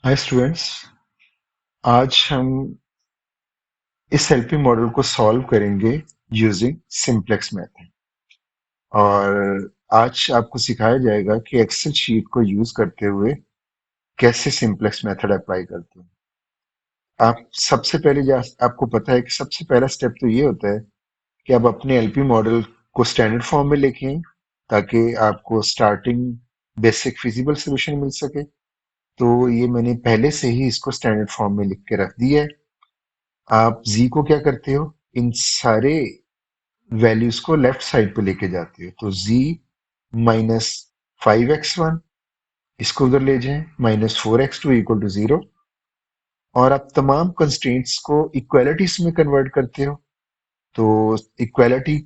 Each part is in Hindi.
Hi students. आज हम इस एलपी मॉडल को सॉल्व करेंगे यूजिंग सिंप्लेक्स मेथड। और आज आपको सिखाया जाएगा कि एक्सेल शीट को यूज करते हुए कैसे सिंप्लेक्स मेथड अप्लाई करते हैं। आप सबसे पहले आपको पता है कि सबसे पहला स्टेप तो ये होता है कि आप अपने एलपी मॉडल को स्टैंडर्ड फॉर्म में लिखें ताकि आपको स्टार्टिंग बेसिक फिजिबल सोल्यूशन मिल सके। तो ये मैंने पहले से ही इसको स्टैंडर्ड फॉर्म में लिख के रख दिया है। आप जी को क्या करते हो, इन सारे वैल्यूज को लेफ्ट साइड पे लेके जाते हो। तो जी माइनस 5x1 इसको उधर ले जाएं, -4x2 इक्वल टू 0। और आप तमाम कंस्ट्रेंट्स को इक्वालिटीज में कन्वर्ट करते हो। तो इक्वालिटी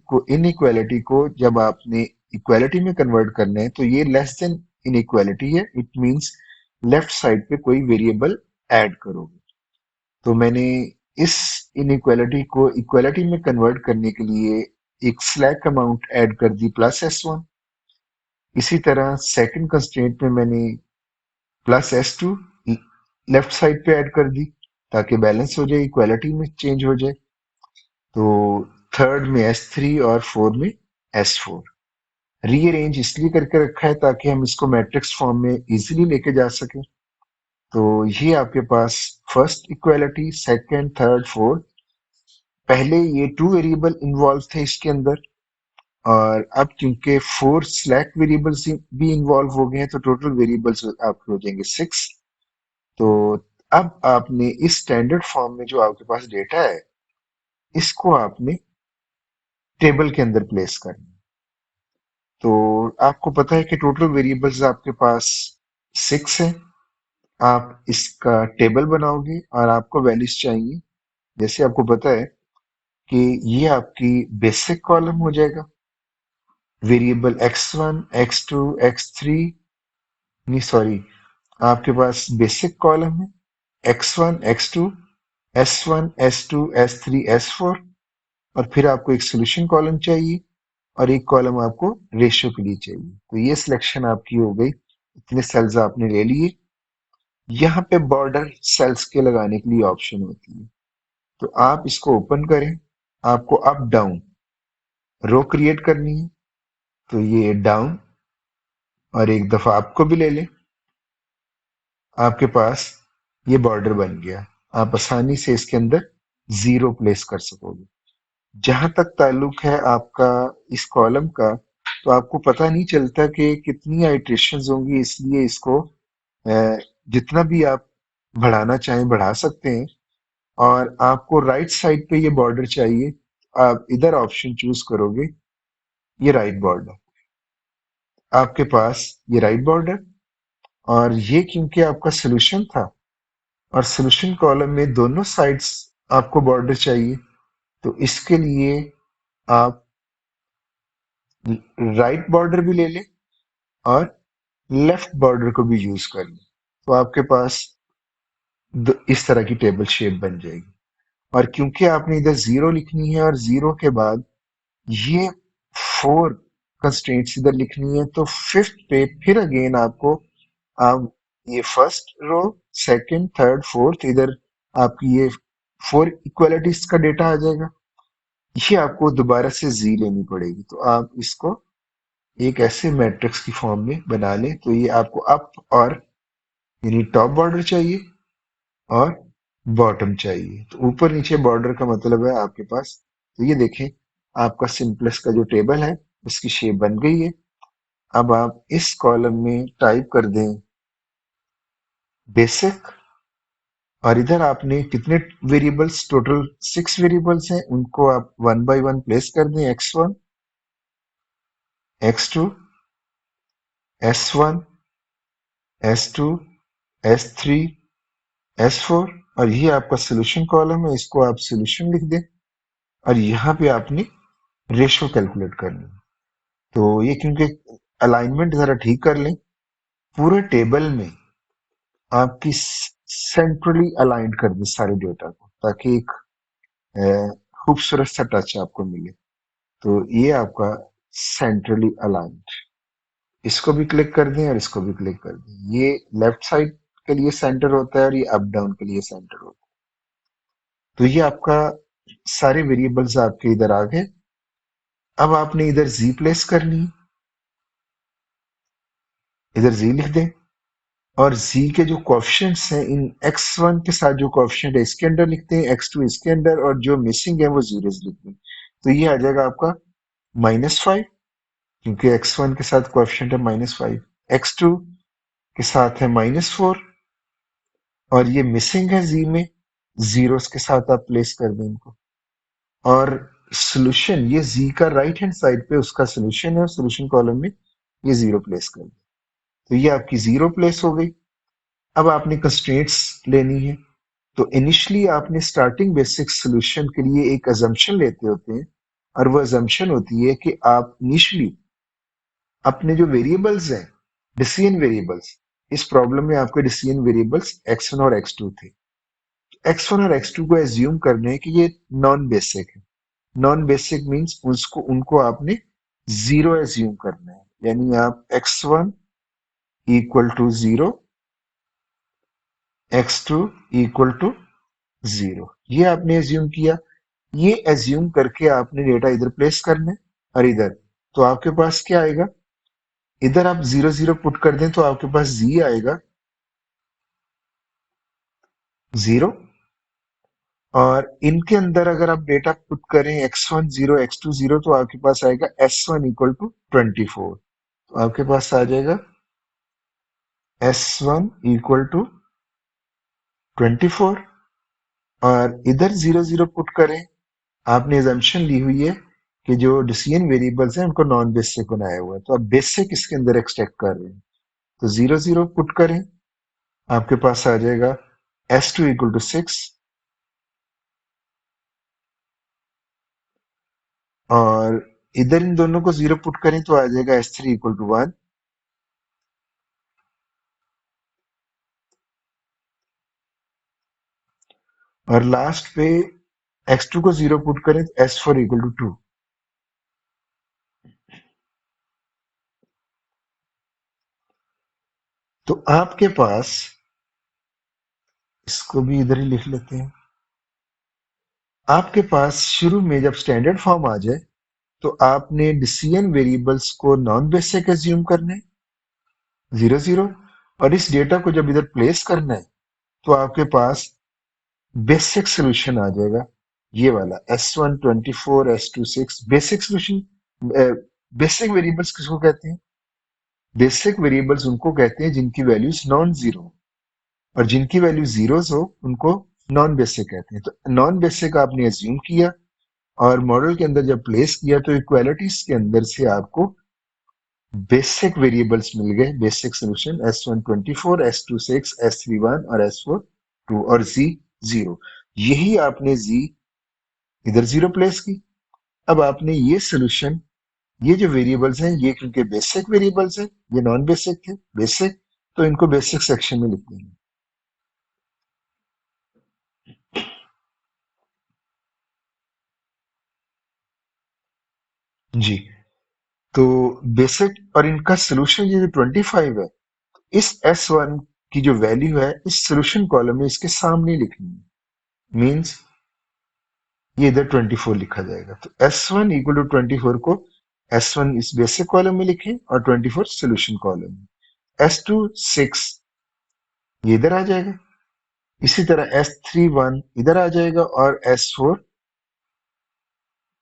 को जब आपने इक्वालिटी में कन्वर्ट करना है तो ये लेस देन इनइक्वालिटी है। इट मींस लेफ्ट साइड पे कोई वेरिएबल ऐड करोगे। तो मैंने इस इनइक्वालिटी को इक्वालिटी में कन्वर्ट करने के लिए एक स्लैक अमाउंट ऐड कर दी +s1। इसी तरह सेकंड कंस्ट्रेंट में मैंने +s2 लेफ्ट साइड पे ऐड कर दी ताकि बैलेंस हो जाए, इक्वालिटी में चेंज हो जाए। तो थर्ड में s3 और फोर्थ में s4। रीअरेंज इसलिए करके रखा है ताकि हम इसको मैट्रिक्स फॉर्म में इजीली लेके जा सके। तो ये आपके पास first equality, second, third, fourth. पहले ये 2 वेरिएबल इन्वॉल्व थे इसके अंदर, और अब क्योंकि 4 स्लैक वेरिएबल्स भी इन्वॉल्व हो गए हैं तो टोटल वेरिएबल्स आपके हो जाएंगे 6। तो अब आपने इस स्टैंडर्ड फॉर्म में जो आपके पास डेटा है इसको आपने टेबल के अंदर प्लेस करना है। तो आपको पता है कि टोटल वेरिएबल्स आपके पास 6 है। आप इसका टेबल बनाओगे और आपको वैल्यूज चाहिए। जैसे आपको पता है कि ये आपकी बेसिक कॉलम हो जाएगा। वेरिएबल x1 x2 x3, नहीं सॉरी, आपके पास बेसिक कॉलम है x1 x2 s1 s2 s3 s4। और फिर आपको एक सोल्यूशन कॉलम चाहिए और एक कॉलम आपको रेशियो के लिए चाहिए। तो ये सिलेक्शन आपकी हो गई। इतने सेल्स आपने ले लिए। यहाँ पे बॉर्डर सेल्स के लगाने के लिए ऑप्शन होती है। तो आप इसको ओपन करें। आपको अप डाउन रो क्रिएट करनी है। तो ये डाउन और एक दफा आपको भी ले लें। आपके पास ये बॉर्डर बन गया। आप आसानी से इसके अंदर जीरो प्लेस कर सकोगे। जहां तक ताल्लुक है आपका इस कॉलम का, तो आपको पता नहीं चलता कि कितनी आइट्रेशंस होंगी, इसलिए इसको जितना भी आप बढ़ाना चाहें बढ़ा सकते हैं। और आपको राइट साइड पे ये बॉर्डर चाहिए, आप इधर ऑप्शन चूज करोगे, ये राइट बॉर्डर। आपके पास ये राइट बॉर्डर, और ये क्योंकि आपका सोल्यूशन था और सोल्यूशन कॉलम में दोनों साइड्स आपको बॉर्डर चाहिए, तो इसके लिए आप राइट बॉर्डर भी ले लें और लेफ्ट बॉर्डर को भी यूज कर लें। तो आपके पास इस तरह की टेबल शेप बन जाएगी। और क्योंकि आपने इधर जीरो लिखनी है और जीरो के बाद ये 4 कंस्ट्रेंट्स इधर लिखनी है, तो फिफ्थ पे फिर अगेन आपको आप ये first row, second, third, fourth, इधर आपकी ये 4 इक्वालिटीज का डेटा आ जाएगा। ये आपको दोबारा से जी लेनी पड़ेगी। तो आप इसको एक ऐसे मैट्रिक्स की फॉर्म में बना लें। तो ये आपको अप और यानी टॉप बॉर्डर चाहिए और बॉटम चाहिए। तो ऊपर नीचे बॉर्डर का मतलब है आपके पास। तो ये देखें, आपका सिंपलेक्स का जो टेबल है उसकी शेप बन गई है। अब आप इस कॉलम में टाइप कर दें बेसिक, और इधर आपने कितने वेरिएबल्स, टोटल 6 वेरिएबल्स हैं, उनको आप वन बाय वन प्लेस कर दें। x1 x2 s1 s2 s3 s4। और ये आपका सोल्यूशन कॉलम है, इसको आप सोल्यूशन लिख दें। और यहाँ पे आपने रेशो कैलकुलेट करनी है। तो ये क्योंकि अलाइनमेंट जरा ठीक कर लें, पूरे टेबल में आपकी सेंट्रली अलाइंड कर दें सारे डेटा को, ताकि एक खूबसूरत सा टच आपको मिले। तो ये आपका सेंट्रली अलाइंड। इसको भी क्लिक कर दें और इसको भी क्लिक कर दें। ये लेफ्ट साइड के लिए सेंटर होता है और ये अप डाउन के लिए सेंटर होता है। तो ये आपका सारे वेरिएबल्स आपके इधर आ गए। अब आपने इधर जी प्लेस करनी है, इधर जी लिख दें और z के जो कोएफिशिएंट्स हैं इन x1 के साथ जो कोएफिशिएंट है इसके अंदर लिखते हैं, x2 इसके अंदर और जो मिसिंग है वो जीरोस लिखते हैं। तो ये आ जाएगा आपका -5 क्योंकि x1 के साथ कोएफिशिएंट है -5, x2 के साथ है -4 और ये मिसिंग है z में, जीरोस के साथ आप प्लेस कर दें इनको। और सोल्यूशन ये z का राइट हैंड साइड पे उसका सोल्यूशन है और सोल्यूशन कॉलम में ये जीरो प्लेस कर दें। तो ये आपकी जीरो प्लेस हो गई। अब आपने कंस्ट्रेंट्स लेनी है। तो इनिशियली आपने स्टार्टिंग बेसिक सॉल्यूशन के लिए एक अजम्पशन लेते होते हैं और वो अजम्पशन होती है कि आप इनिशियली अपने जो वेरिएबल्स हैं, डिसीजन वेरिएबल्स, इस प्रॉब्लम में आपके डिसीजन वेरिएबल्स x1 और x2 थे। x1 और x2 को एज्यूम करने हैं कि ये नॉन बेसिक है। नॉन बेसिक मींस उसको उनको आपने जीरो एज्यूम करना है, यानी आप x1 equal to zero, x2 equal to zero, ये आपने एज्यूम किया। ये एज्यूम करके आपने डेटा इधर प्लेस करना है और इधर। तो आपके पास क्या आएगा, इधर आप जीरो जीरो पुट कर दें तो आपके पास जी आएगा जीरो, और इनके अंदर अगर आप डेटा पुट करें x1 जीरो x2 जीरो तो आपके पास आएगा s1 इक्वल टू 24। तो आपके पास आ जाएगा s1 इक्वल टू 24 और इधर जीरो जीरो पुट करें। आपने एजम्पशन ली हुई है कि जो डिसीजन वेरिएबल्स हैं उनको नॉन बेसिक बनाया हुआ है, तो आप बेसिक इसके अंदर एक्सट्रैक्ट कर रहे हैं। तो जीरो जीरो पुट करें, आपके पास आ जाएगा s2 इक्वल टू 6 और इधर इन दोनों को जीरो पुट करें तो आ जाएगा s3 इक्वल टू 1 और लास्ट पे x2 को जीरो पुट करें तो s4 इक्वल टू 2। तो आपके पास, इसको भी इधर ही लिख लेते हैं, आपके पास शुरू में जब स्टैंडर्ड फॉर्म आ जाए तो आपने डिसीजन वेरिएबल्स को नॉन बेसिक एज्यूम करना है जीरो जीरो, और इस डेटा को जब इधर प्लेस करना है तो आपके पास बेसिक सोल्यूशन आ जाएगा, ये वाला s1 24 s2 6 basic solution. Basic variables किसको कहते हैं, बेसिक वेरिएबल्स उनको कहते हैं जिनकी वैल्यूज नॉन जीरो और जिनकी वैल्यू जीरोस हो उनको नॉन बेसिक कहते हैं। तो नॉन बेसिक आपने एज्यूम किया और मॉडल के अंदर जब प्लेस किया तो इक्वालिटीज के अंदर से आपको बेसिक वेरिएबल्स मिल गए, basic solution s1 24 s2 6 s3 1 और s4 2 और z जीरो। यही आपने z इधर जीरो प्लेस की। अब आपने ये सोल्यूशन, ये जो वेरिएबल्स हैं ये क्योंकि बेसिक वेरिएबल्स हैं, ये नॉन बेसिक थे, बेसिक, तो इनको बेसिक सेक्शन में लिख देंगे। जी, तो बेसिक और इनका सोल्यूशन ये जो 25 है, इस S1 की जो वैल्यू है इस सोल्यूशन कॉलम में इसके सामने लिखनी है, मींस ये इधर 24 लिखा जाएगा। तो S1 इक्वल टू 24 को S1 इस बेसिक कॉलम में लिखें और 24 सोल्यूशन कॉलम में। S2 6 ये इधर आ जाएगा, इसी तरह S3 1 इधर आ जाएगा और S4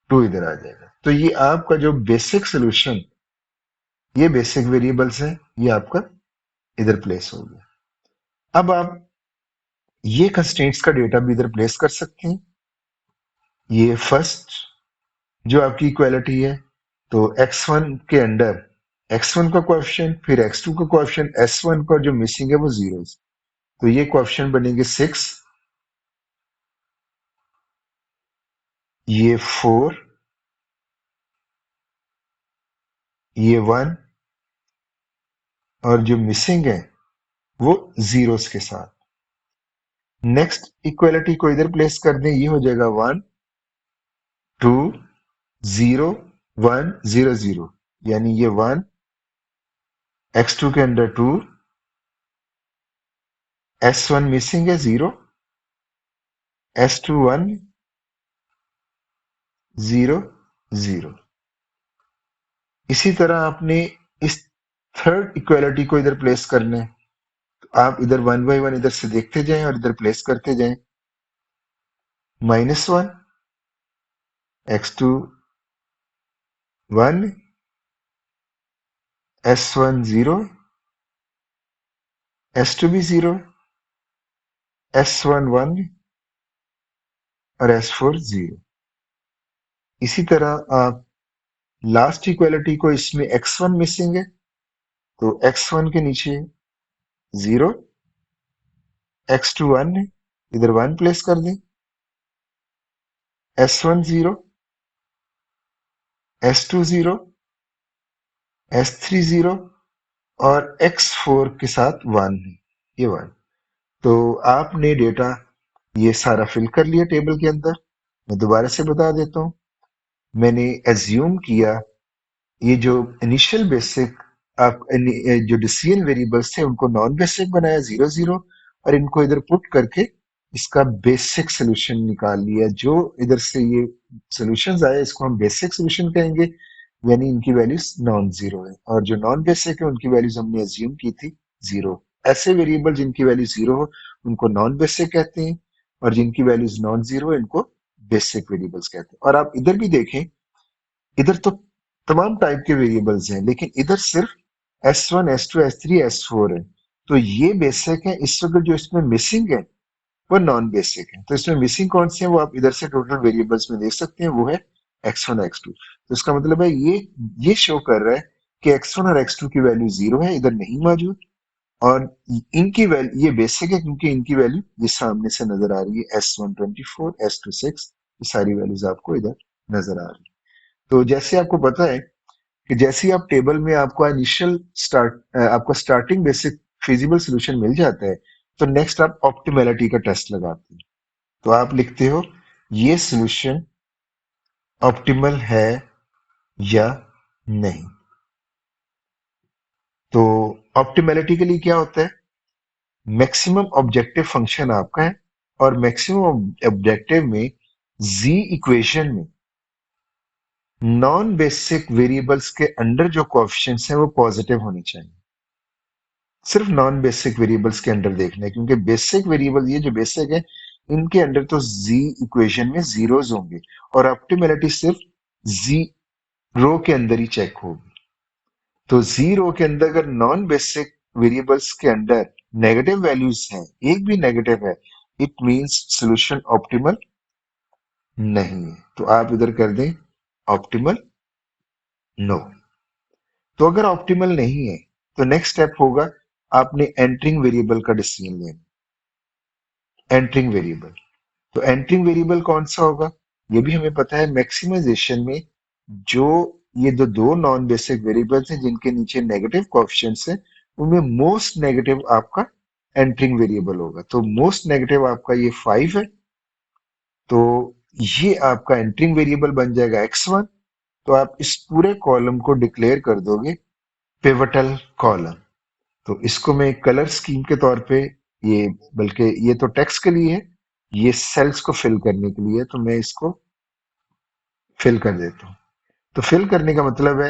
2 इधर आ जाएगा। तो ये आपका जो बेसिक सोल्यूशन, ये बेसिक वेरिएबल्स है, ये आपका इधर प्लेस हो गया। अब आप ये कंस्ट्रेंट्स का डेटा भी इधर प्लेस कर सकते हैं। ये फर्स्ट जो आपकी इक्वालिटी है, तो x1 के अंडर x1 का कोएफिशिएंट, फिर x2 का कोएफिशिएंट, s1 का जो मिसिंग है वो जीरो, तो ये कोएफिशिएंट बनेंगे 6, ये 4, ये 1 और जो मिसिंग है वो जीरोस के साथ। नेक्स्ट इक्वालिटी को इधर प्लेस कर दें, ये हो जाएगा 1 2 0 1 0 0, यानी ये 1 x2 के अंडर 2 S1 मिसिंग है 0, S2 1, 0, 0। इसी तरह आपने इस थर्ड इक्वालिटी को इधर प्लेस करना है। तो आप इधर वन बाई वन इधर से देखते जाएं और इधर प्लेस करते जाएं। -1, x2 1, S1 0, S2 भी 0, S1 1 और S4 0। इसी तरह आप लास्ट इक्वालिटी को, इसमें x1 मिसिंग है तो x1 के नीचे 0, x2 1 है, इधर 1 प्लेस कर दें, S1 0, S2 0, S3 0 और X4 के साथ 1 है, ये 1। तो आपने डेटा ये सारा फिल कर लिया टेबल के अंदर। मैं दोबारा से बता देता हूँ। मैंने एज्यूम किया ये जो इनिशियल बेसिक आप जो डिसीजन वेरिएबल्स थे उनको नॉन बेसिक बनाया 0 0 और इनको इधर पुट करके इसका बेसिक सोल्यूशन निकाल लिया। जो इधर से ये सॉल्यूशंस आए इसको हम बेसिक सोल्यूशन कहेंगे, यानी इनकी वैल्यूज नॉन जीरो है। और जो नॉन बेसिक है उनकी वैल्यूज हमने एज्यूम की थी 0। ऐसे वेरिएबल जिनकी वैल्यू 0 हो उनको नॉन बेसिक कहते हैं और जिनकी वैल्यूज नॉन जीरो है इनको बेसिक वेरिएबल्स कहते हैं। और आप इधर भी देखें, इधर तो तमाम टाइप के वेरिएबल्स हैं लेकिन इधर सिर्फ S1 S2 S3 S4 है। तो ये बेसिक है। इस वक्त जो इसमें मिसिंग है वो नॉन बेसिक है। तो इसमें मिसिंग कौन से हैं वो आप इधर से टोटल वेरिएबल्स में देख सकते हैं, वो है x1 x2। तो इसका मतलब है ये शो कर रहा है कि x1 और x2 की वैल्यू 0 है, इधर नहीं मौजूद। और इनकी वैल्यू ये बेसिक है क्योंकि इनकी वैल्यू ये सामने से नजर आ रही है, S1 24 S2 6, ये सारी वैल्यूज आपको इधर नजर आ रही है। तो जैसे आपको पता है कि जैसे ही आप टेबल में आपको इनिशियल आपका स्टार्टिंग बेसिक फिजिबल सॉल्यूशन मिल जाता है तो नेक्स्ट आप ऑप्टिमैलिटी का टेस्ट लगाते हैं। तो आप लिखते हो ये सॉल्यूशन ऑप्टिमल है या नहीं। तो ऑप्टिमैलिटी के लिए क्या होता है, मैक्सिमम ऑब्जेक्टिव फंक्शन आपका है और मैक्सिमम ऑब्जेक्टिव में जी इक्वेशन में नॉन बेसिक वेरिएबल्स के अंडर जो कोएफिशिएंट्स हैं वो पॉजिटिव होने चाहिए। सिर्फ नॉन बेसिक वेरिएबल्स के अंडर देखना है क्योंकि बेसिक वेरिएबल ये जो बेसिक है इनके अंडर तो जी इक्वेशन में जीरोज होंगे और ऑप्टिमैलिटी सिर्फ जी रो के अंदर ही चेक होगी। तो जी रो के अंदर अगर नॉन बेसिक वेरिएबल्स के अंदर नेगेटिव वैल्यूज हैं, एक भी नेगेटिव है, इट मींस सॉल्यूशन ऑप्टिमल नहीं है। तो आप इधर कर दें ऑप्टिमल नो। तो अगर ऑप्टिमल नहीं है तो नेक्स्ट स्टेप होगा आपने एंटरिंग वेरिएबल का डिसीजन लेना। एंटरिंग वेरिएबल, तो एंटरिंग वेरिएबल कौन सा होगा ये भी हमें पता है। मैक्सिमाइजेशन में जो ये जो दो नॉन बेसिक वेरिएबल्स हैं जिनके नीचे नेगेटिव कोएफिशिएंट्स हैं उनमें मोस्ट नेगेटिव आपका एंटरिंग वेरिएबल होगा। तो मोस्ट नेगेटिव आपका ये 5 है, तो ये आपका एंटरिंग वेरिएबल बन जाएगा x1। तो आप इस पूरे कॉलम को डिक्लेयर कर दोगे पिवटल कॉलम। तो इसको मैं कलर स्कीम के तौर पे, ये बल्कि ये तो टेक्स्ट के लिए है, ये सेल्स को फिल करने के लिए है, तो मैं इसको फिल कर देता हूँ। तो फिल करने का मतलब है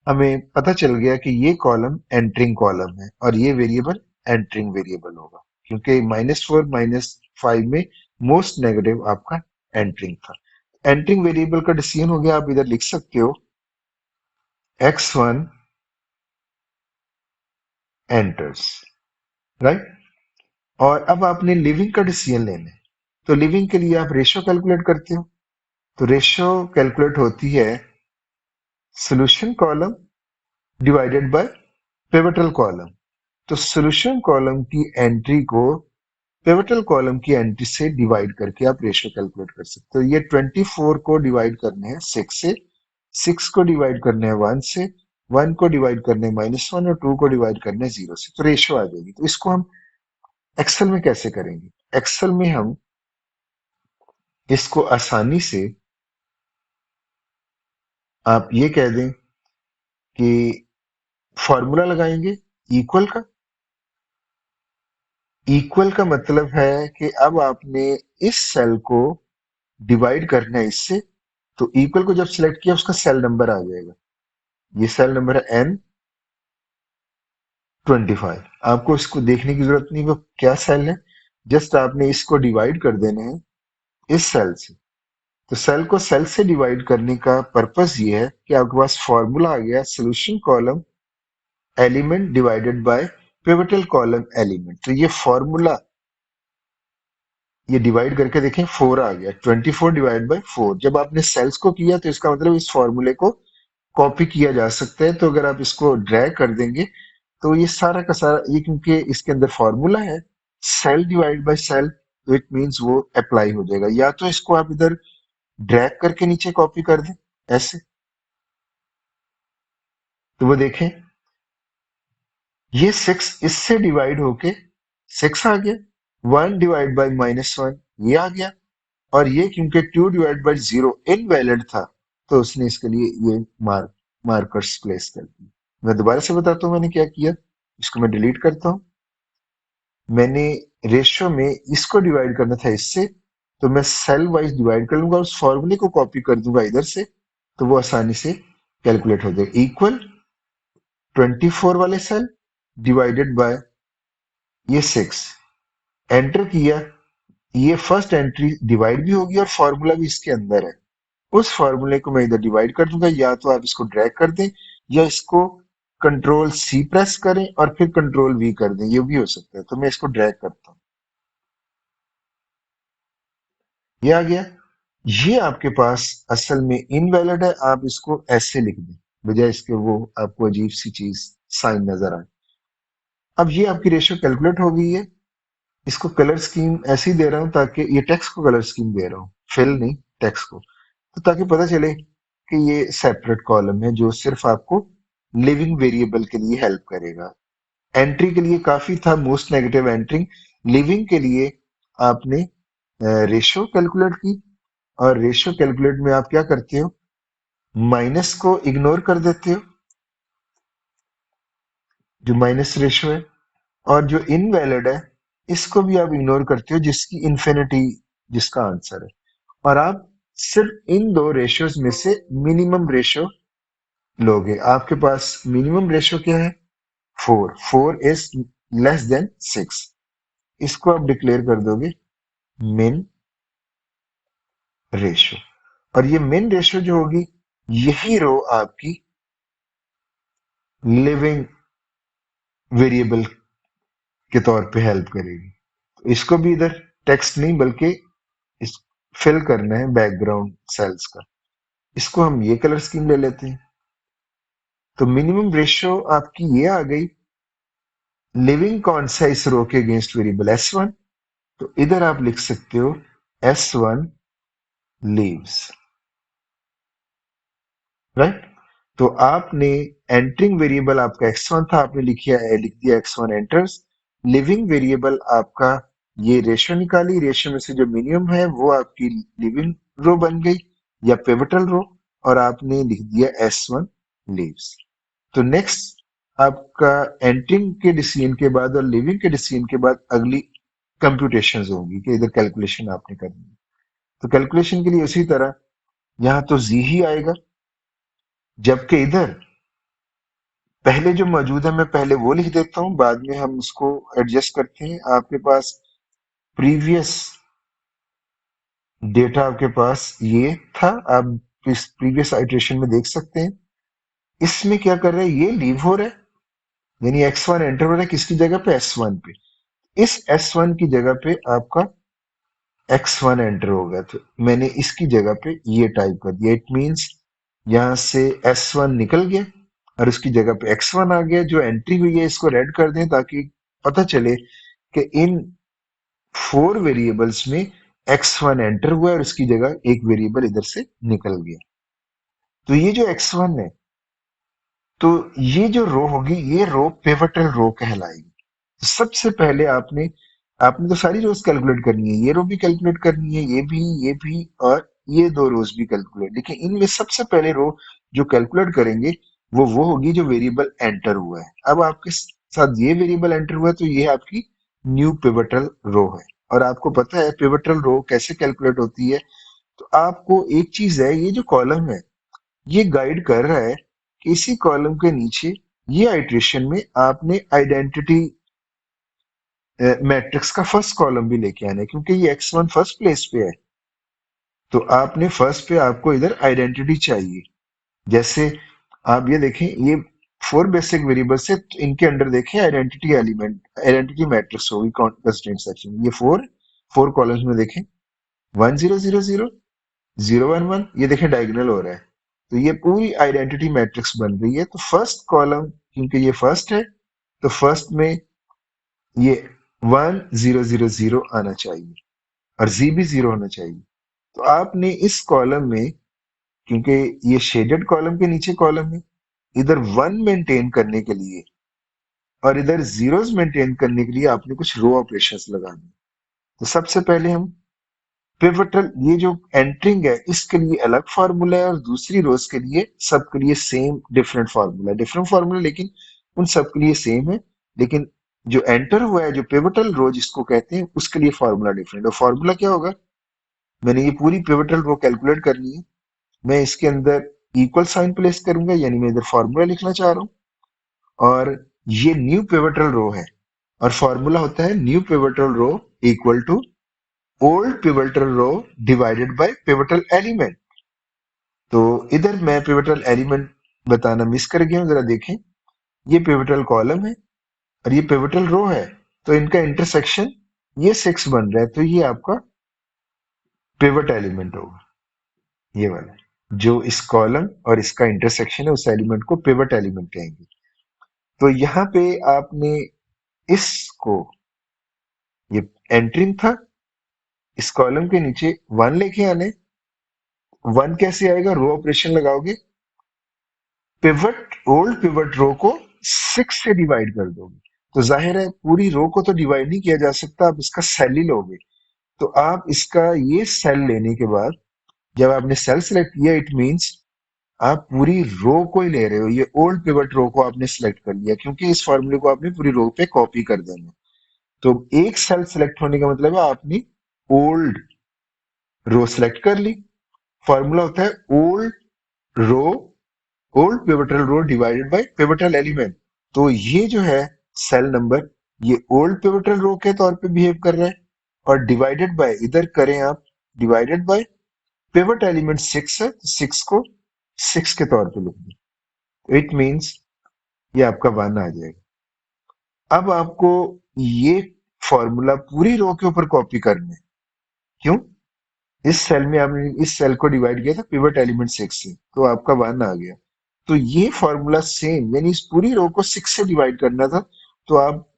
हमें पता चल गया कि ये कॉलम एंटरिंग कॉलम है और ये वेरिएबल एंटरिंग वेरिएबल होगा क्योंकि -4 -5 में मोस्ट नेगेटिव आपका एंटरिंग था। एंटरिंग वेरिएबल का डिसीजन हो गया, आप इधर लिख सकते हो x1 एंटर्स, राइट। और अब आपने लिविंग का डिसीजन लेना है। तो लिविंग के लिए आप रेशियो कैलकुलेट करते हो। तो रेशियो कैलकुलेट होती है solution column divided by pivotal column. तो सॉल्यूशन कॉलम की एंट्री को पिवटल कॉलम की एंट्री से डिवाइड करके आप रेशियो कैलकुलेट कर सकते हो। ये 24 को डिवाइड करने हैं 6 से, 6 को डिवाइड करने हैं 1 से, 1 को डिवाइड करने हैं -1 और 2 को डिवाइड करने हैं 0 से। तो रेशियो आ जाएगी। तो इसको हम एक्सेल में कैसे करेंगे, एक्सेल में हम इसको आसानी से आप ये कह दें कि फॉर्मूला लगाएंगे इक्वल का, इक्वल का मतलब है कि अब आपने इस सेल को डिवाइड करना है इससे, तो इक्वल को जब सिलेक्ट किया उसका सेल नंबर आ जाएगा। ये सेल नंबर है N25। आपको इसको देखने की जरूरत नहीं वो क्या सेल है, जस्ट आपने इसको डिवाइड कर देना है इस सेल से। तो सेल को सेल से डिवाइड करने का पर्पस ये है कि आपके पास फॉर्मूला आ गया solution column element divided by pivotal column element. तो ये फॉर्मूला ये डिवाइड करके देखें 4 आ गया, 24 डिवाइड बाय 4। जब आपने सेल्स को किया तो इसका मतलब इस फॉर्मूले को कॉपी किया जा सकता है। तो अगर आप इसको ड्रैग कर देंगे तो ये सारा का सारा, ये क्योंकि इसके अंदर फॉर्मूला है सेल डिवाइड बाय सेल, तो इट मींस वो अप्लाई हो जाएगा। या तो इसको आप इधर ड्रैग करके नीचे कॉपी कर दें ऐसे, तो वो देखें ये 6 इससे डिवाइड होके 6 आ गया, 1 डिवाइड बाय -1 ये आ गया, और ये क्योंकि 2 डिवाइड बाय 0 इनवैलिड था तो उसने इसके लिए ये मार्कर्स प्लेस कर दिए। मैं दोबारा से बताता हूँ मैंने क्या किया। इसको मैं डिलीट करता हूँ। मैंने रेशियो में इसको डिवाइड करना था इससे, तो मैं सेल वाइज डिवाइड कर लूंगा, उस फॉर्मूले को कॉपी कर दूंगा इधर से, तो वो आसानी से कैलकुलेट हो जाएगा। इक्वल 24 वाले सेल डिवाइडेड बाय ये 6, एंटर किया, ये फर्स्ट एंट्री डिवाइड भी होगी और फॉर्मूला भी इसके अंदर है। उस फॉर्मूले को मैं इधर डिवाइड कर दूंगा। या तो आप इसको ड्रैग कर दें या इसको कंट्रोल सी प्रेस करें और फिर कंट्रोल वी कर दें, ये भी हो सकता है। तो मैं इसको ड्रैग करता हूँ, ये आ गया। ये आपके पास असल में इनवैलिड है, आप इसको ऐसे लिख दें बजाय इसके वो आपको अजीब सी चीज साइन नजर आए। अब ये आपकी रेशियो कैलकुलेट हो गई है। इसको कलर स्कीम ऐसे ही दे रहा हूं ताकि ये टेक्स्ट को कलर स्कीम दे रहा हूँ, फिल नहीं टेक्स्ट को, तो ताकि पता चले कि ये सेपरेट कॉलम है जो सिर्फ आपको लिविंग वेरिएबल के लिए हेल्प करेगा। एंट्री के लिए काफी था मोस्ट नेगेटिव एंट्री, लिविंग के लिए आपने रेशियो कैलकुलेट की। और रेशियो कैलकुलेट में आप क्या करते हो, माइनस को इग्नोर कर देते हो जो माइनस रेशियो है, और जो इनवैलिड है इसको भी आप इग्नोर करते हो जिसकी इंफिनिटी जिसका आंसर है। और आप सिर्फ इन दो रेशियोज में से मिनिमम रेशियो लोगे। आपके पास मिनिमम रेशियो क्या है, 4, 4 इज लेस देन 6। इसको आप डिक्लेयर कर दोगे मिन रेशियो, और ये मिन रेशियो जो होगी यही रो आपकी लिविंग वेरिएबल के तौर पे हेल्प करेगी। तो इसको भी इधर टेक्स्ट नहीं बल्कि इस फिल करना है बैकग्राउंड सेल्स का। इसको हम ये कलर स्कीम ले लेते हैं। तो मिनिमम रेशियो आपकी ये आ गई। लिविंग कौन सा इस रो के अगेंस्ट वेरिएबल S1, तो इधर आप लिख सकते हो S1 लीव्स, राइट। तो आपने एंटरिंग वेरिएबल आपका x1 था, आपने लिख दिया x1 एंटर्स। लिविंग वेरिएबल आपका ये रेशियो निकाली, रेशियो में से जो मिनिमम है वो आपकी लिविंग रो बन गई या पिवटल रो, और आपने लिख दिया S1 लीव्स। तो नेक्स्ट आपका एंटरिंग के डिसीजन के बाद और लिविंग के डिसीजन के बाद अगली कंप्यूटेशंस होंगी कि इधर कैलकुलेशन आपने करनी है। तो कैलकुलेशन के लिए उसी तरह यहाँ तो z ही आएगा, जबकि इधर पहले जो मौजूद है मैं पहले वो लिख देता हूँ, बाद में हम उसको एडजस्ट करते हैं। आपके पास प्रीवियस डेटा आपके पास ये था, आप इस प्रीवियस आइट्रेशन में देख सकते हैं। इसमें क्या कर रहे हैं, ये लीव हो रहा है, यानी x1 एंटर हो रहा है किसकी जगह पे, S1 पे। इस S1 की जगह पे आपका x1 एंटर होगा, तो मैंने इसकी जगह पे ये टाइप कर दिया। इट मींस यहां से S1 निकल गया और उसकी जगह पे x1 आ गया। जो एंट्री हुई है इसको रेड कर दें ताकि पता चले कि इन 4 वेरिएबल्स में x1 एंटर हुआ है और उसकी जगह एक वेरिएबल इधर से निकल गया। तो ये जो x1 है, तो ये जो रो होगी ये रो पिवटल रो कहलाएगी। तो सबसे पहले आपने आपने तो सारी रोज कैलकुलेट करनी है, ये रो भी कैलकुलेट करनी है, ये भी और ये दो रोज भी कैलकुलेट। लेकिन इनमें सबसे पहले रो जो कैलकुलेट करेंगे वो होगी जो वेरिएबल एंटर हुआ है। अब आपके साथ ये वेरिएबल एंटर हुआ है तो ये आपकी न्यू पिवटल रो है। और आपको पता है पिवटल रो कैसे कैलकुलेट होती है। तो आपको एक चीज है, ये जो कॉलम है ये गाइड कर रहा है कि इसी कॉलम के नीचे ये आइट्रेशन में आपने आइडेंटिटी मैट्रिक्स का फर्स्ट कॉलम भी लेके आना है, क्योंकि ये x1 फर्स्ट प्लेस पे है। तो आपने फर्स्ट पे आपको इधर आइडेंटिटी चाहिए। जैसे आप ये देखें, ये 4 बेसिक वेरिएबल से, तो इनके अंडर देखें आइडेंटिटी एलिमेंट, आइडेंटिटी मैट्रिक्स होगी कंस्ट्रेंट सेक्शन में। ये फोर फोर कॉलम्स में देखें, 1 0 0 0 0 1 1, ये देखें डायगोनल हो रहा है। तो ये पूरी आइडेंटिटी मैट्रिक्स बन रही है। तो फर्स्ट कॉलम, क्योंकि ये फर्स्ट है, तो फर्स्ट में ये 1 0 0 0 आना चाहिए और जी भी 0 होना चाहिए। तो आपने इस कॉलम में, क्योंकि ये शेडेड कॉलम के नीचे कॉलम है, इधर 1 मेंटेन करने के लिए और इधर जीरोस मेंटेन करने के लिए आपने कुछ रो ऑपरेशंस लगाने। तो सबसे पहले हम पिवटल, ये जो एंटरिंग है इसके लिए अलग फार्मूला है और दूसरी रोज के लिए सबके लिए सेम डिफरेंट फार्मूला, लेकिन उन सबके लिए सेम है। लेकिन जो एंटर हुआ है, जो पिवटल रो जिसको कहते हैं, उसके लिए फार्मूला डिफरेंट। और फार्मूला क्या होगा, मैंने ये पूरी पिवटल रो कैलकुलेट करनी है, मैं इसके अंदर इक्वल साइन प्लेस करूंगा, यानी मैं इधर फार्मूला लिखना चाह रहा हूँ। और ये न्यू पिवटल रो है और फॉर्मूला होता है new pivotal row equal to old pivotal row divided by pivotal element. तो इधर मैं पिवटल एलिमेंट बताना मिस कर गया हूं, जरा देखें। ये पिवटल कॉलम है और ये पिवटल रो है, तो इनका इंटरसेक्शन ये 6 बन रहा है, तो ये आपका पिवट एलिमेंट होगा, ये वाला जो इस कॉलम और इसका इंटरसेक्शन है, उस एलिमेंट को पिवट एलिमेंट कहेंगे। तो यहाँ पे आपने इसको, ये एंट्रिंग था, इस कॉलम के नीचे 1 लेके आने। 1 कैसे आएगा, रो ऑपरेशन लगाओगे, पिवट ओल्ड पिवट रो को 6 से डिवाइड कर दोगे। तो जाहिर है पूरी रो को तो डिवाइड नहीं किया जा सकता, आप इसका सेल ही लोगे। तो आप इसका ये सेल लेने के बाद, जब आपने सेल सेलेक्ट किया, इट मींस आप पूरी रो को ही ले रहे हो। ये ओल्ड पिवट रो को आपने सेलेक्ट कर लिया, क्योंकि इस फॉर्मूले को आपने पूरी रो पे कॉपी कर देना। तो एक सेल सेलेक्ट होने का मतलब है आपने ओल्ड रो सेलेक्ट कर ली। फॉर्मूला होता है old row, old pivotal row divided by pivotal element. तो ये जो है सेल नंबर, ये ओल्ड पिवटल रो के तौर पे बिहेव कर रहा है, और डिवाइडेड बाय, इधर करें आप, डिवाइडेड बाय पिवट एलिमेंट 6 है, तो 6 को 6 के तौर पे लिख दो। इट मींस ये आपका 1 आ जाएगा। अब आपको ये फॉर्मूला पूरी रो के ऊपर कॉपी करना है। क्यों, इस सेल में आपने इस सेल को डिवाइड किया था पिवट एलिमेंट 6 से, तो आपका 1 आ गया। तो ये फॉर्मूला सेम, यानी इस पूरी रो को 6 से डिवाइड करना था। तो आप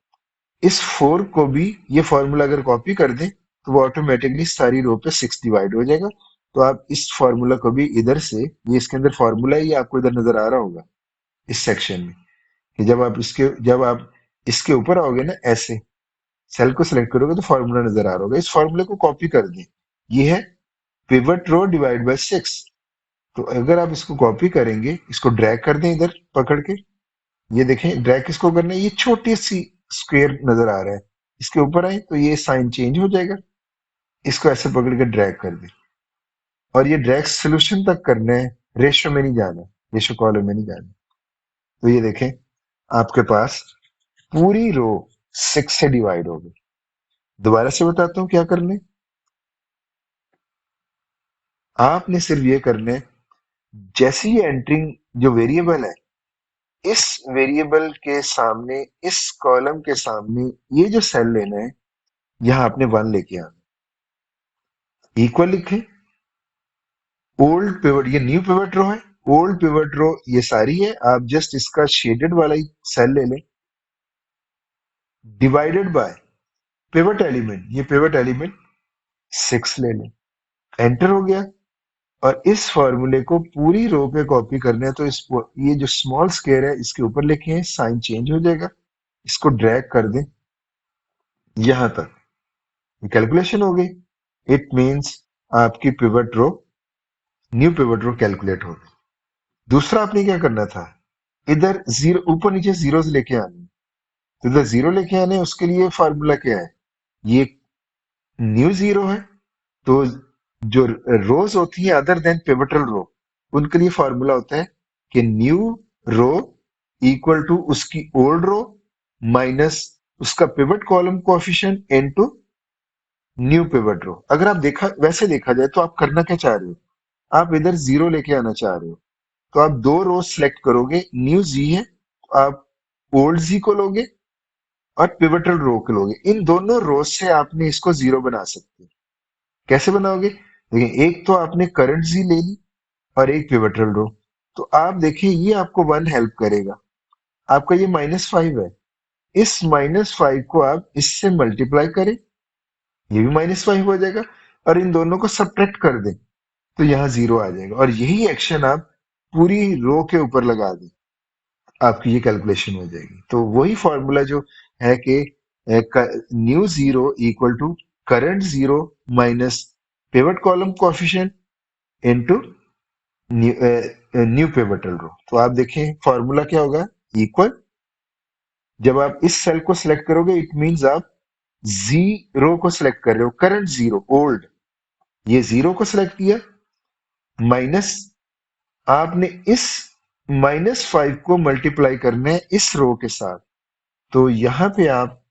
इस 4 को भी, ये फॉर्मूला अगर कॉपी कर दें, तो वो ऑटोमेटिकली सारी रो पे 6 डिवाइड हो जाएगा। तो आप इस फॉर्मूला को भी इधर से, ये इसके अंदर फॉर्मूला है, ये आपको इधर नजर आ रहा होगा इस सेक्शन में, कि जब आप इसके ऊपर आओगे ना, ऐसे सेल को सिलेक्ट करोगे तो फॉर्मूला नजर आ रहा होगा। इस फॉर्मूले को कॉपी कर दें, ये है पिवट रो डिवाइड बाय 6। तो अगर आप इसको कॉपी करेंगे, इसको ड्रैग कर दें इधर पकड़ के, ये देखें ड्रैग किसको करना है, ये छोटी सी स्क्वायर नजर आ रहा है, इसके ऊपर आए तो ये साइन चेंज हो जाएगा। इसको ऐसे पकड़ के ड्रैग कर दें, और ये ड्रैग सोल्यूशन तक करना है, रेशो में नहीं जाना, रेशो कॉलम में नहीं जाना। तो ये देखें आपके पास पूरी रो 6 से डिवाइड हो गई। दोबारा से बताता हूँ क्या करना है। आपने सिर्फ ये करना है, जैसे ही एंटरिंग जो वेरिएबल है, इस वेरिएबल के सामने, इस कॉलम के सामने ये जो सेल लेना है, यहां आपने 1 लेके आना, इक्वल लिखे। ओल्ड पिवट, ये न्यू पिवट रो है, ओल्ड पिवट रो ये सारी है, आप जस्ट इसका शेडेड वाला ही सेल ले लें, डिवाइडेड बाय पिवट एलिमेंट, ये पिवट एलिमेंट 6 ले लें। एंटर हो गया। और इस फॉर्मूले को पूरी रो पे कॉपी करना है, तो ये जो स्मॉल स्क्वायर है इसके ऊपर लिखे, साइन चेंज हो जाएगा। इसको ड्रैग कर दें यहां तक, कैलकुलेशन हो गई। इट मींस आपकी पिवट रो, न्यू पिवट रो कैलकुलेट हो गई। दूसरा आपने क्या करना था, इधर जीरो, ऊपर नीचे जीरोस लेके आनी, तो इधर जीरो लेके आने हैं, उसके लिए फार्मूला क्या है? ये न्यू जीरो है। तो जो रोज होती है अदर देन पिवटल रो, उनके लिए फॉर्मूला होता है कि न्यू रो इक्वल टू उसकी ओल्ड रो माइनस उसका pivot column coefficient into new pivot row. अगर आप वैसे देखा जाए तो आप करना क्या चाह रहे हो? आप इधर जीरो लेके आना चाह रहे हो, तो आप दो रो सिलेक्ट करोगे, न्यू जी है तो आप ओल्ड जी को लोगे और पिवटल रो को लोगे। इन दोनों रो से आपने इसको जीरो बना सकते हैं। कैसे बनाओगे? देखिए, एक तो आपने करंट जी ले ली और एक पिवटल रो। तो आप देखिए ये आपको वन हेल्प करेगा। आपका ये -5 है, इस -5 को आप इससे मल्टीप्लाई करें, ये भी -5 हो जाएगा, और इन दोनों को सब्ट्रैक्ट कर दें तो यहाँ जीरो आ जाएगा। और यही एक्शन आप पूरी रो के ऊपर लगा दें, आपकी ये कैलकुलेशन हो जाएगी। तो वही फॉर्मूला जो है कि new zero equal to current zero minus pivot column coefficient into new pivotal row. तो आप देखें फॉर्मूला क्या होगा? इक्वल, जब आप इस सेल को सिलेक्ट करोगे इट मींस आप जीरो को सिलेक्ट कर रहे हो, करंट जीरो ओल्ड, ये जीरो को सिलेक्ट किया, माइनस आपने इस -5 को मल्टीप्लाई करना है इस रो के साथ। तो यहां पे आप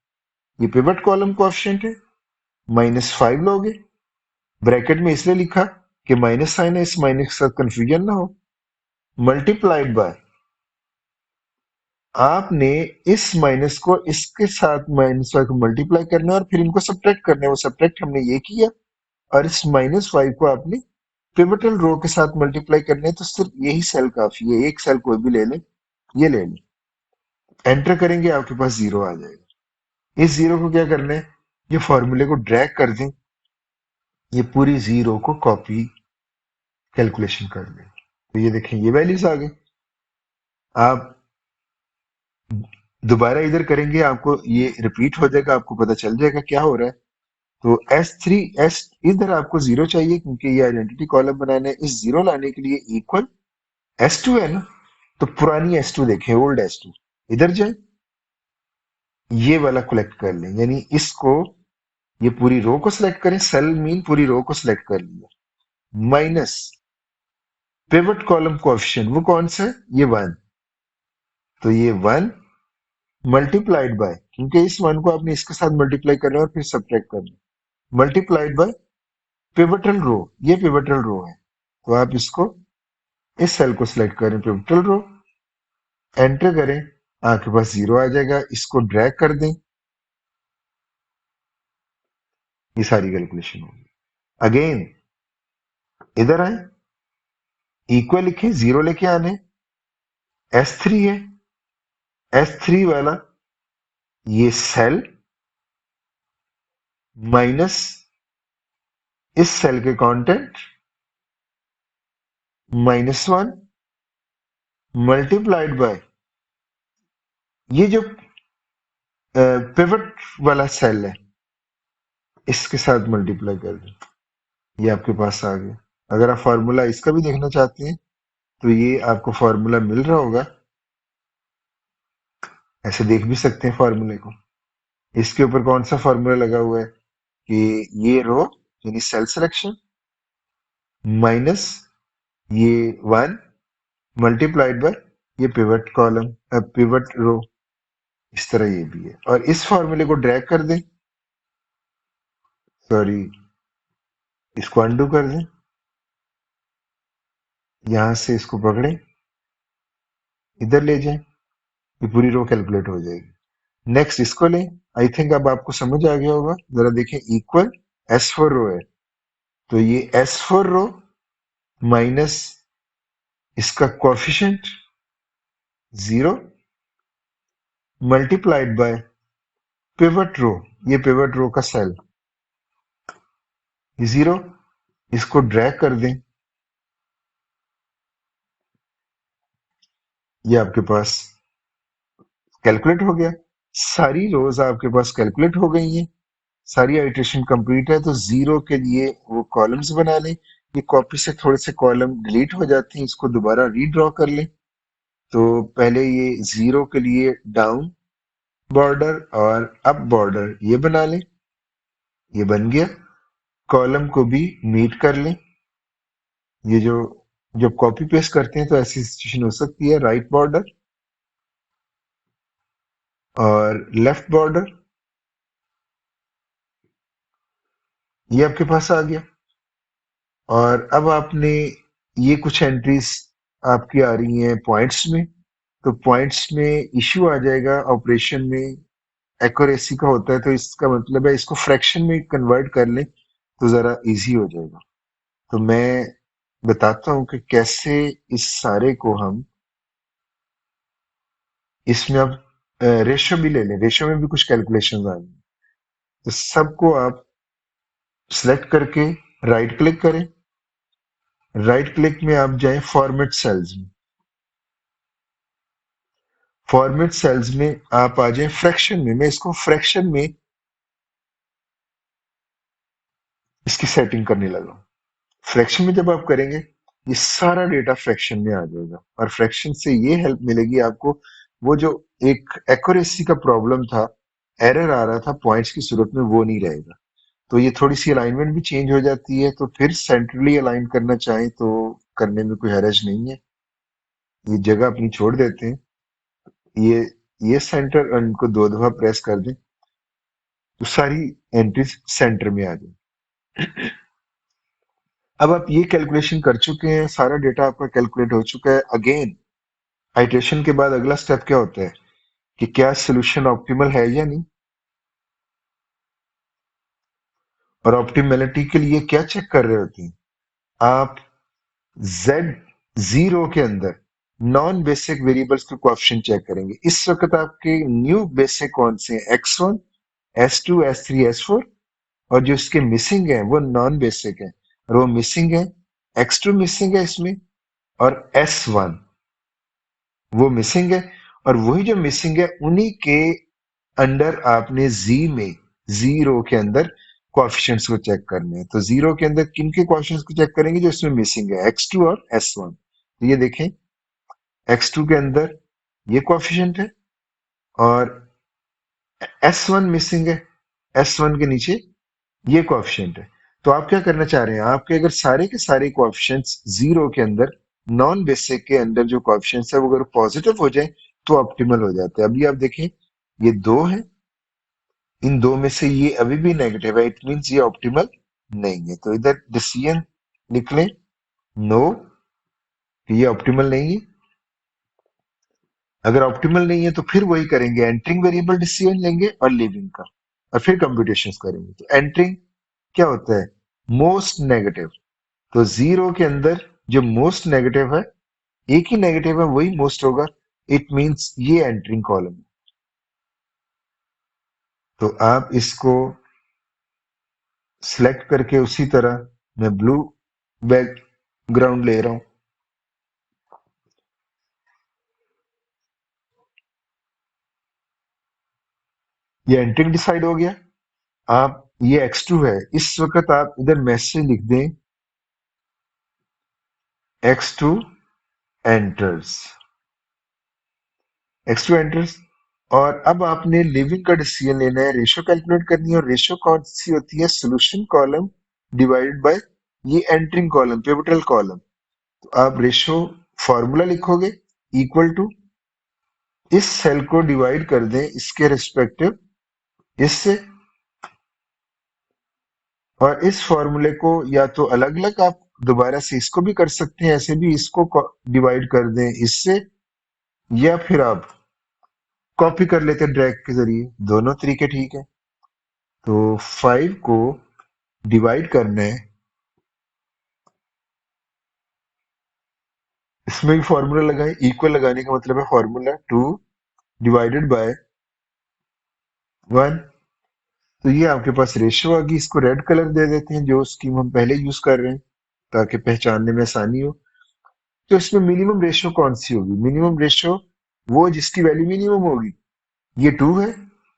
ये पिवट कॉलम कोएफिशिएंट है, -5 लोगे, ब्रैकेट में इसलिए लिखा कि माइनस साइन है, इस माइनस के साथ कंफ्यूजन ना हो, मल्टीप्लाइड बाय आपने इस माइनस को इसके साथ -5 को मल्टीप्लाई करना है और फिर इनको सब्ट्रैक्ट करना है। वो सब्ट्रैक्ट हमने ये किया, और इस -5 को आपने पिवटल रो के साथ मल्टीप्लाई करना है। तो सिर्फ यही सेल काफी है, एक सेल कोई भी ले लें, ये ले लें, एंटर करेंगे आपके पास जीरो आ जाएगा। इस जीरो को क्या करना है? ये फॉर्मूले को ड्रैग कर दें, ये पूरी जीरो को कॉपी कैलकुलेशन कर दें। तो ये देखें ये वैल्यूज आ गई। आप दोबारा इधर करेंगे, आपको ये रिपीट हो जाएगा, आपको पता चल जाएगा क्या हो रहा है। तो S3 इधर आपको जीरो चाहिए क्योंकि ये आइडेंटिटी कॉलम बनाना है। इस जीरो लाने के लिए इक्वल S2 है ना, तो पुरानी S2 देखें, ओल्ड S2, इधर जाए, ये वाला कलेक्ट कर लें, यानी इसको, ये पूरी रो को सिलेक्ट करें, सेल मीन पूरी रो को सिलेक्ट कर लिया, माइनस पिवट कॉलम कोएफिशिएंट, वो कौन सा है? ये वन। तो ये वन मल्टीप्लाइड बाय, क्योंकि इस वन को आपने इसके साथ मल्टीप्लाई करना है और फिर सब्ट्रैक्ट करना है, मल्टीप्लाइड बाय पिवटल रो, ये पिवटल रो है। तो आप इसको इस सेल को सिलेक्ट करें, पिवटल रो, एंटर करें, आपके पास जीरो आ जाएगा। इसको ड्रैग कर दें, ये सारी कैलकुलेशन होगी। अगेन इधर आए, इक्वल लिखे, जीरो लेके आने, S3 है, S3 वाला ये सेल माइनस इस सेल के कंटेंट -1 मल्टीप्लाइड बाय ये जो पिवट वाला सेल है, इसके साथ मल्टीप्लाई कर दें, ये आपके पास आ गया। अगर आप फॉर्मूला इसका भी देखना चाहते हैं तो ये आपको फॉर्मूला मिल रहा होगा, ऐसे देख भी सकते हैं फॉर्मूले को। इसके ऊपर कौन सा फॉर्मूला लगा हुआ है कि ये रो यानी सेल सिलेक्शन माइनस ये वन मल्टीप्लाइड बाय ये पिवट कॉलम, पिवट रो, इस तरह ये भी है। और इस फॉर्मूले को ड्रैग कर दें, सॉरी इसको अंडू कर दें, यहां से इसको पकड़ें, इधर ले जाएं, ये पूरी रो कैलकुलेट हो जाएगी। नेक्स्ट इसको लें, आई थिंक अब आपको समझ आ गया होगा। जरा देखें, इक्वल S4 रो है, तो ये S4 रो माइनस इसका coefficient zero multiplied by pivot row, ये पिवट रो का सेल जीरो, इसको ड्रैग कर दें, ये आपके पास कैलकुलेट हो गया। सारी रोज आपके पास कैलकुलेट हो गई हैं, सारी आइट्रेशन कंप्लीट है। तो जीरो के लिए वो कॉलम्स बना लें, ये कॉपी से थोड़े से कॉलम डिलीट हो जाते हैं, इसको दोबारा रीड्रॉ कर लें। तो पहले ये जीरो के लिए डाउन बॉर्डर और अप बॉर्डर ये बना लें। ये बन गया। कॉलम को भी मीट कर लें। ये जो जब कॉपी पेस्ट करते हैं तो ऐसी सिचुएशन हो सकती है। राइट बॉर्डर और लेफ्ट बॉर्डर ये आपके पास आ गया। और अब आपने ये कुछ एंट्रीज आपकी आ रही हैं पॉइंट्स में। तो पॉइंट्स में इश्यू आ जाएगा ऑपरेशन में। एक्यूरेसी का होता है तो इसका मतलब है इसको फ्रैक्शन में कन्वर्ट कर लें तो जरा इजी हो जाएगा। तो मैं बताता हूं कि कैसे इस सारे को हम इसमें अब रेशो भी ले लें। रेशो में भी कुछ कैलकुलेशंस आ रही हैं। तो सबको आप सिलेक्ट करके राइट क्लिक करें। राइट क्लिक में आप जाएं फॉर्मेट सेल्स में। फॉर्मेट सेल्स में आप आ जाएं फ्रैक्शन में। मैं इसको फ्रैक्शन में इसकी सेटिंग करने लगा हूं। फ्रैक्शन में जब आप करेंगे ये सारा डेटा फ्रैक्शन में आ जाएगा और फ्रैक्शन से ये हेल्प मिलेगी आपको। वो जो एक एक्यूरेसी का प्रॉब्लम था, एरर आ रहा था पॉइंट्स की सूरत में, वो नहीं रहेगा। तो ये थोड़ी सी अलाइनमेंट भी चेंज हो जाती है। तो फिर सेंट्रली अलाइन करना चाहें तो करने में कोई हरज नहीं है। ये जगह अपनी छोड़ देते हैं। ये ये सेंटर इनको दो दफा प्रेस कर दें तो सारी एंट्रीज सेंटर में आ जाए। अब आप ये कैलकुलेशन कर चुके हैं, सारा डेटा आपका कैलकुलेट हो चुका है। अगेन आइट्रेशन के बाद अगला स्टेप क्या होता है कि क्या सोल्यूशन ऑप्टिमल है या नहीं। और ऑप्टिमलिटी के लिए क्या चेक कर रहे होते हैं आप? जेड जीरो के अंदर नॉन बेसिक वेरिएबल्स के कोएफिशिएंट चेक करेंगे। इस वक्त आपके न्यू बेसिक कौन से हैं? एक्स1, एस2, एस3, एस4। और जो इसके मिसिंग है वो नॉन बेसिक है और वो मिसिंग है। एक्स2 मिसिंग है इसमें और एस1 वो मिसिंग है। और वही जो मिसिंग है उन्हीं के अंडर आपने जी में जीरो के अंदर कोएफिशिएंट्स को चेक करने हैं। तो जीरो के अंदर किन के कोएफिशिएंट्स को चेक करेंगे? जो इसमें मिसिंग है, एक्स टू और एस वन। तो ये देखें एक्स टू के अंदर ये कोएफिशिएंट है और एस वन मिसिंग है। एस वन के नीचे ये कोएफिशिएंट है। तो आप क्या करना चाह रहे हैं? आपके अगर सारे के सारे कोएफिशिएंट्स जीरो के अंदर नॉन बेसिक के अंदर जो कोएफिशिएंट्स है वो अगर पॉजिटिव हो जाए तो ऑप्टिमल हो जाते हैं। अभी आप देखें ये दो है, इन दो में से ये अभी भी नेगेटिव है, इट मींस ये ऑप्टिमल नहीं है। तो इधर डिसीजन लिख लें नो, ये ऑप्टिमल नहीं है। अगर ऑप्टिमल नहीं है तो फिर वही करेंगे, एंटरिंग वेरिएबल डिसीजन लेंगे और लीविंग का और फिर कंप्यूटेशंस करेंगे। तो एंटरिंग क्या होता है? Most negative. तो जीरो के अंदर जो मोस्ट नेगेटिव है, एक ही नेगेटिव है वही मोस्ट होगा, इट मींस ये एंटरिंग कॉलम है। तो आप इसको सिलेक्ट करके उसी तरह मैं ब्लू बैकग्राउंड ले रहा हूं। ये एंट्रिंग डिसाइड हो गया। आप ये x2 है, इस वक्त आप इधर मैसेज लिख दें x2 एंटर्स। x2 enters. और अब आपने लिविंग का डिसीजन लेना है, रेशो कैलकुलेट करनी है। और रेशो कौन सी होती है? सोल्यूशन कॉलम डिवाइडेड बाय ये एंटरिंग कॉलम, पिवटल कॉलम। तो आप रेशो फॉर्मूला लिखोगे इक्वल टू इस सेल को डिवाइड कर दें इसके रिस्पेक्टिव इससे। और इस फॉर्मूले को या तो अलग अलग आप दोबारा से इसको भी कर सकते हैं, ऐसे भी इसको डिवाइड कर दें इससे, या फिर आप कॉपी कर लेते हैं ड्रैग के जरिए। दोनों तरीके ठीक है। तो 5 को डिवाइड करना है, इसमें भी फॉर्मूला लगाएं। इक्वल लगाने का मतलब है फॉर्मूला 2 डिवाइडेड बाय 1। तो ये आपके पास रेशो आ गई। इसको रेड कलर दे देते हैं जो स्कीम हम पहले यूज कर रहे हैं ताकि पहचानने में आसानी हो। तो इसमें मिनिमम रेशो कौन सी होगी? मिनिमम रेशो वो जिसकी वैल्यू मिनिमम होगी। ये 2 है,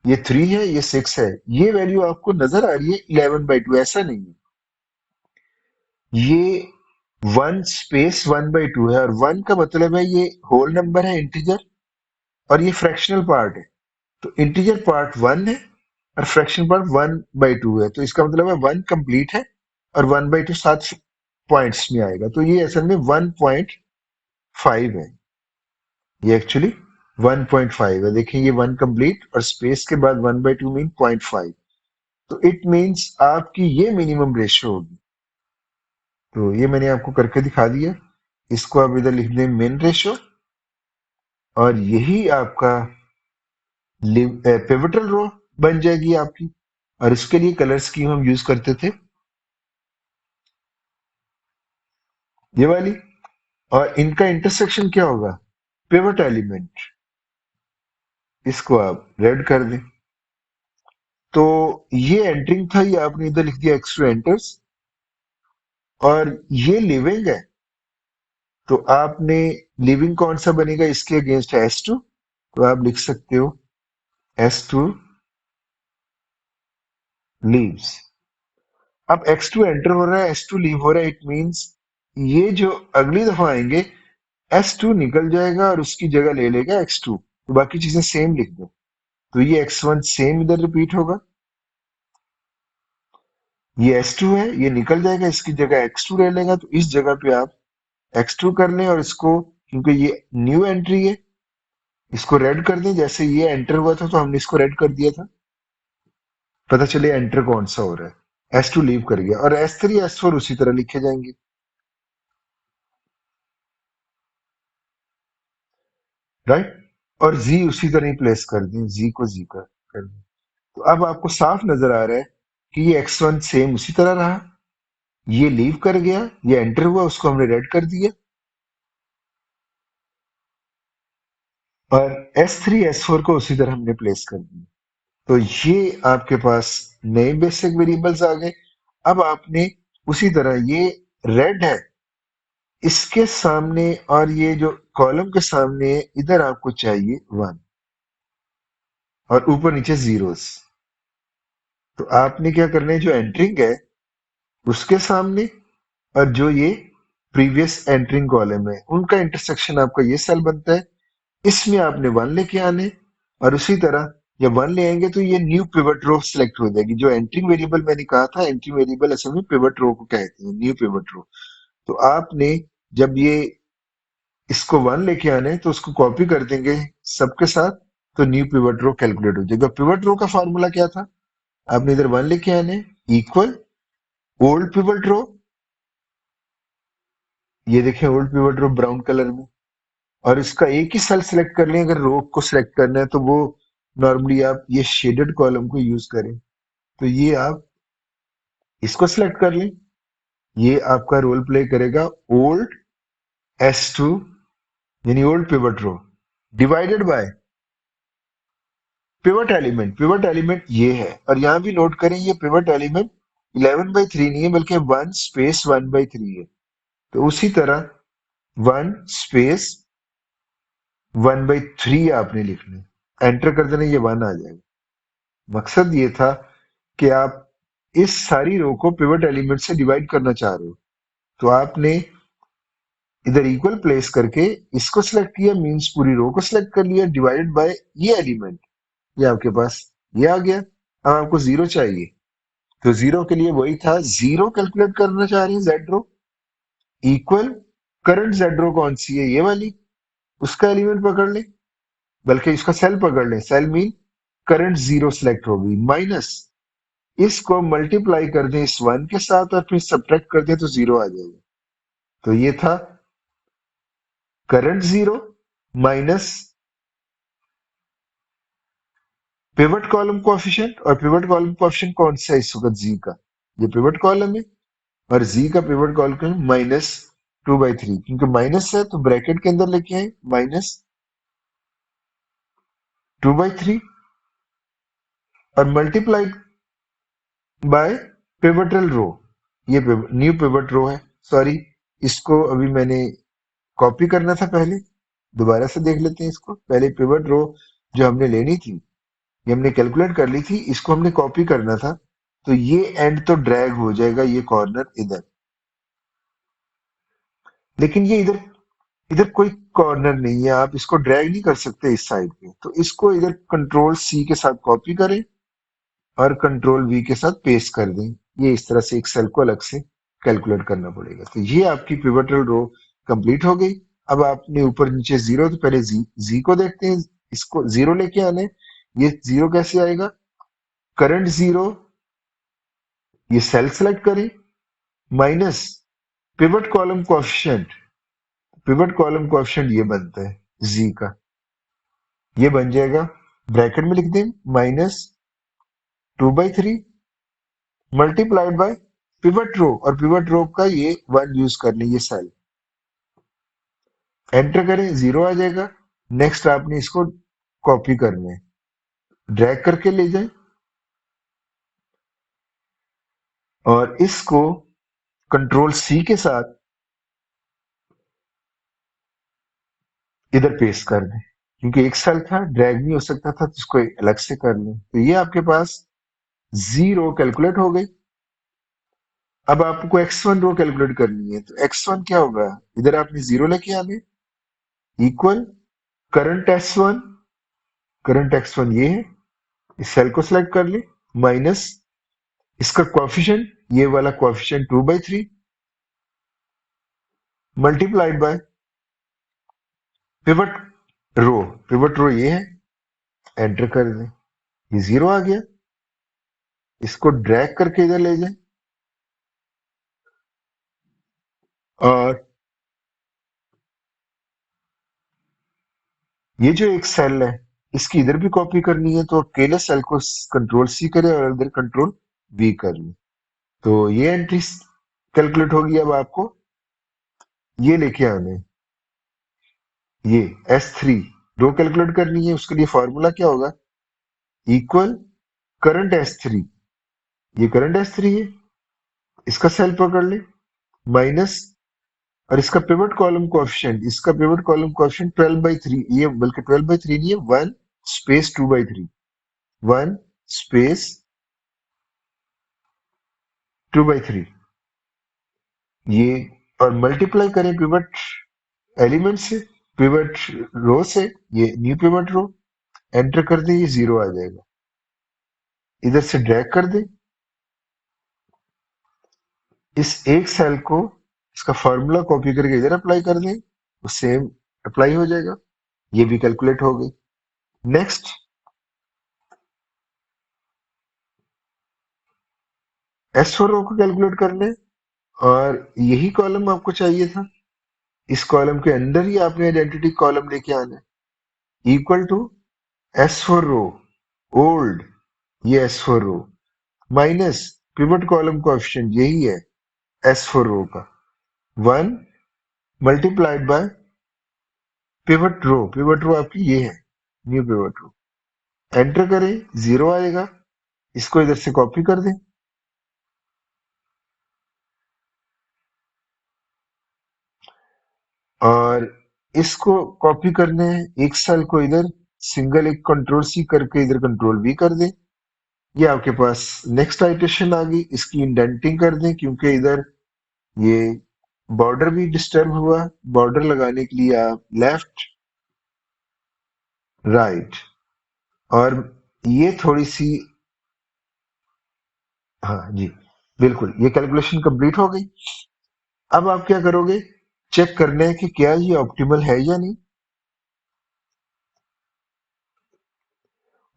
ये 3 है, ये 6 है। ये वैल्यू आपको नजर आ रही है 11/2, ऐसा नहीं है। ये 1 स्पेस 1/2 है और 1 का मतलब है ये होल नंबर है, इंटीजर। और ये फ्रैक्शनल पार्ट है। तो इंटीजर पार्ट 1 है और फ्रैक्शन पार्ट 1/2 है, तो इसका मतलब है 1 कंप्लीट है और 1/2 सात पॉइंट्स में आएगा, तो ये असल में 1.5 है। ये एक्चुअली 1.5 है। देखिए ये 1 कंप्लीट और स्पेस के बाद 1/2 मीन 0.5, तो इट मीन्स आपकी ये मिनिमम रेशियो होगी। तो ये मैंने आपको करके दिखा दिया। इसको आप इधर लिख दें मेन रेशियो, और यही आपका पिवटल रो बन जाएगी आपकी। और इसके लिए कलर स्कीम हम यूज करते थे ये वाली, और इनका इंटरसेक्शन क्या होगा, पिवट एलिमेंट। इसको आप रेड कर दें। तो ये एंटरिंग था, ये आपने इधर लिख दिया एक्स टू एंटर्स, और ये लिविंग है, तो आपने लिविंग कौन सा बनेगा, इसके अगेंस्ट है S2, तो आप लिख सकते हो S2 लीव्स। अब X2 एंटर हो रहा है, S2 लीव हो रहा है, इट मींस ये जो अगली दफा आएंगे S2 निकल जाएगा और उसकी जगह ले लेगा X2, तो बाकी चीजें सेम लिख दो। तो ये X1 सेम इधर रिपीट होगा, ये S2 है, ये निकल जाएगा, इसकी जगह X2 ले लेगा, तो इस जगह पे आप X2 कर लें, और इसको क्योंकि ये न्यू एंट्री है इसको रेड कर दें। जैसे ये एंटर हुआ था तो हमने इसको रेड कर दिया था, पता चले एंटर कौन सा हो रहा है। S2 लीव कर गया, और S3 S4 उसी तरह लिखे जाएंगे, राइट। और Z उसी तरह ही प्लेस कर दें, Z को Z कर दें। तो अब आपको साफ नजर आ रहा है कि ये X1 सेम उसी तरह रहा, ये लीव कर गया, ये एंटर हुआ, उसको हमने रेड कर दिया, और S3 S4 को उसी तरह हमने प्लेस कर दिया। तो ये आपके पास नए बेसिक वेरिएबल्स आ गए। अब आपने उसी तरह ये रेड है, इसके सामने और ये जो कॉलम के सामने है, इधर आपको चाहिए 1 और ऊपर नीचे जीरोस। तो आपने क्या करना है, जो एंट्रिंग है उसके सामने और जो ये प्रीवियस एंट्रिंग कॉलम है उनका इंटरसेक्शन आपका ये सेल बनता है, इसमें आपने 1 लेके आने, और उसी तरह जब 1 ले आएंगे तो ये न्यू पिवट रो सिलेक्ट हो जाएगी। जो एंट्रिंग वेरिएबल मैंने कहा था, एंट्रिंग वेरिएबल असल में पिवट रो को कहते हैं, न्यू पिवट रो। तो आपने जब ये इसको 1 लेके आने तो उसको कॉपी कर देंगे सबके साथ, तो न्यू पिवट रो कैलकुलेट हो जाएगा। पिवट रो का फॉर्मूला क्या था, आपने इधर 1 लेके आने, इक्वल ओल्ड पिवट रो, ये देखें ओल्ड पिवट रो ब्राउन कलर में, और इसका एक ही सेल सिलेक्ट कर लें। अगर रो को सिलेक्ट करना है तो वो नॉर्मली आप ये शेडेड कॉलम को यूज करें, तो ये आप इसको सिलेक्ट कर लें। ये आपका रोल प्ले करेगा ओल्ड S2 यानी old pivot row divided by pivot element. Pivot element ये है, और यहां भी नोट करें ये पिवट एलिमेंट 11/3 नहीं है, बल्कि 1 स्पेस 1/3 है। तो उसी तरह 1 स्पेस 1/3 आपने लिखना, एंटर कर देना, ये 1 आ जाएगा। मकसद ये था कि आप इस सारी रो को पिवट एलिमेंट से डिवाइड करना चाह रहे हो, तो आपने इधर इक्वल प्लेस करके इसको सिलेक्ट किया, मींस पूरी रो को सिलेक्ट कर लिया, डिवाइडेड बाय ये एलिमेंट, ये आपके पास ये आ गया। अब आपको जीरो चाहिए, तो जीरो के लिए वही था, जीरो कैलकुलेट करना चाह रहे हैं, Z rho equal current Z रो कौन सी है, ये वाली, उसका एलिमेंट पकड़ ले, बल्कि इसका सेल पकड़ ले, cell mean current zero select होगी, माइनस इसको मल्टीप्लाई कर दें इस 1 के साथ और फिर सब्ट्रैक्ट कर दें तो जीरो आ जाएगा। तो ये था current zero minus pivot column coefficient, और पिवट कॉलम कोएफिशिएंट कौन सा है इस वक्त, जी का, ये पिवट कॉलम है, और जी का पिवट कॉलम -2/3, क्योंकि माइनस है तो ब्रैकेट के अंदर लेके आए -2/3 और मल्टीप्लाई बाय पिवटल रो, ये न्यू पिवट रो है। सॉरी, इसको अभी मैंने कॉपी करना था पहले, दोबारा से देख लेते हैं इसको। पहले पिवट रो जो हमने लेनी थी, ये हमने कैलकुलेट कर ली थी, इसको हमने कॉपी करना था, तो ये एंड तो ड्रैग हो जाएगा, ये कॉर्नर इधर, लेकिन ये इधर इधर कोई कॉर्नर नहीं है, आप इसको ड्रैग नहीं कर सकते इस साइड पे, तो इसको इधर कंट्रोल सी के साथ कॉपी करें और कंट्रोल वी के साथ पेस्ट कर दें। ये इस तरह से एक सेल को अलग से कैलकुलेट करना पड़ेगा। तो ये आपकी पिवटल रो कंप्लीट हो गई। अब आपने ऊपर नीचे जीरो, तो पहले जी जी को देखते हैं, इसको जीरो लेके आने। ये जीरो कैसे आएगा? करंट जीरो, ये सेल सेलेक्ट करें, minus pivot column coefficient. Pivot column coefficient ये बनता है जी का, ये बन जाएगा, ब्रैकेट में लिख दें, -2/3 मल्टीप्लाइड बाय पिवट रो, और पिवट रो का ये वन यूज कर लें, ये सेल एंटर करें, जीरो आ जाएगा। नेक्स्ट आपने इसको कॉपी करना है, ड्रैग करके ले जाएं और इसको कंट्रोल सी के साथ इधर पेस्ट कर दें। क्योंकि एक सेल था, ड्रैग नहीं हो सकता था, तो इसको अलग से कर लें। तो ये आपके पास जीरो कैलकुलेट हो गई। अब आपको x1 रो कैलकुलेट करनी है, तो x1 क्या होगा? इधर आपने जीरो लेके आने, equal current x1, current x1 ये है, इस सेल को सिलेक्ट कर ले, माइनस इसका कोएफिशिएंट, ये वाला coefficient 2/3 multiplied by pivot row, pivot row ये है, एंटर कर दें, ये जीरो आ गया। इसको ड्रैग करके इधर ले जाएं और ये जो एक सेल है, इसकी इधर भी कॉपी करनी है, तो अकेले सेल को कंट्रोल सी करे और इधर कंट्रोल वी कर ले। तो ये एंट्री कैलकुलेट होगी। अब आपको ये लेके आने, ये S3 रो कैलकुलेट करनी है। उसके लिए फॉर्मूला क्या होगा? इक्वल करंट S3, ये करंट S3 है, इसका सेल पकड़ ले, माइनस और इसका पिवट कॉलम कोएफिशिएंट, इसका पिवट कॉलम कोएफिशिएंट 12/3, ये बल्कि 12/3 नहीं है, 1 स्पेस 2/3, 1 स्पेस 2/3, ये और मल्टीप्लाई करें पिवट एलिमेंट से, पिवट रो से, ये न्यू पिवट रो, एंटर कर दे, ये जीरो आ जाएगा। इधर से ड्रैग कर दे, इस एक सेल को, इसका फॉर्मूला कॉपी करके इधर अप्लाई कर दें, तो सेम अप्लाई हो जाएगा। ये भी कैलकुलेट हो गई। नेक्स्ट S4 रो को कैलकुलेट कर लें, और यही कॉलम आपको चाहिए था। इस कॉलम के अंदर ही आपने आइडेंटिटी कॉलम लेके आना है, equal to S4 row old, ये S4 row minus pivot column coefficient यही है S4 रो का, 1 multiplied by pivot row, pivot row आपकी ये है, न्यू पिवट रो, एंटर करें, जीरो आएगा। इसको इधर से कॉपी कर दें और इसको कॉपी करने हैं, एक सेल को इधर सिंगल एक कंट्रोल सी करके इधर कंट्रोल वी कर दें। ये आपके पास नेक्स्ट आइटेशन आ गई। इसकी इंडेंटिंग कर दें, क्योंकि इधर ये बॉर्डर भी डिस्टर्ब हुआ। बॉर्डर लगाने के लिए आप लेफ्ट राइट, और ये थोड़ी सी, हाँ जी बिल्कुल, ये कैलकुलेशन कंप्लीट हो गई। अब आप क्या करोगे? चेक करना है कि क्या ये ऑप्टिमल है या नहीं,